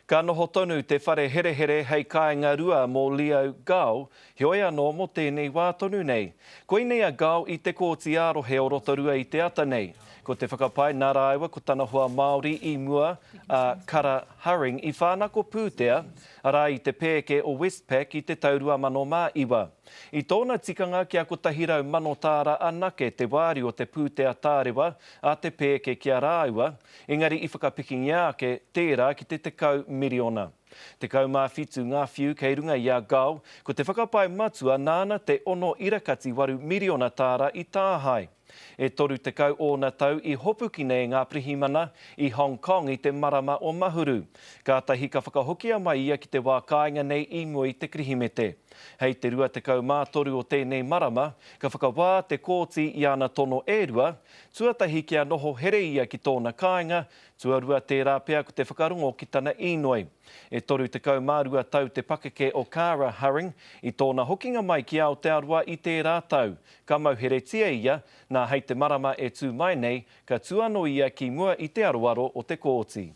Ka noho tonu te whare here hei kāinga rua mō Leo Gau, heoi anō mō tēnei wā tonu nei. Ko inei a Gau i te kōti aro he o rotorua i te ata nei. Ko te whakapai nara aiwa ko tana hoa Māori i mua Kara Haring i whānako pūtea, ara i te pēke o Westpac i te taurua mano mā iwa. I tōna tikanga kia ko tahirau mano tāra anake te wāri o te pūtea tārewa a te pēke kia rāua, engari i whakapikingi ake tērā ki te tekau miriona. Te kaumāwhitu ngā whiu kei runga i a Gau, ko te whakapai matua nāna te 6.8 miriona tāra i tāhai. E toru te kau ōna tau i hopuki nei ngā prihimana i Hong Kong i te marama o Mahuru. Kātahi ka whakahokia mai ia ki te wā kāinga nei i mua i te krihimete. Hei te rua te kau mātoru o tēnei marama, ka whakawā te kōti i ana tono e rua, tuatahi kia noho here ia ki tōna kāinga, tuarua tērā pea ko te whakarongo ki tana inoi. E toru te kau mārua tau te pakeke o Kara Haring i tōna hokinga mai ki Aotearoa i tērā tau. Ka mauheretia ia, nā hei te marama e tū mai nei, ka tuano ia ki mua i te aroaro o te kōti.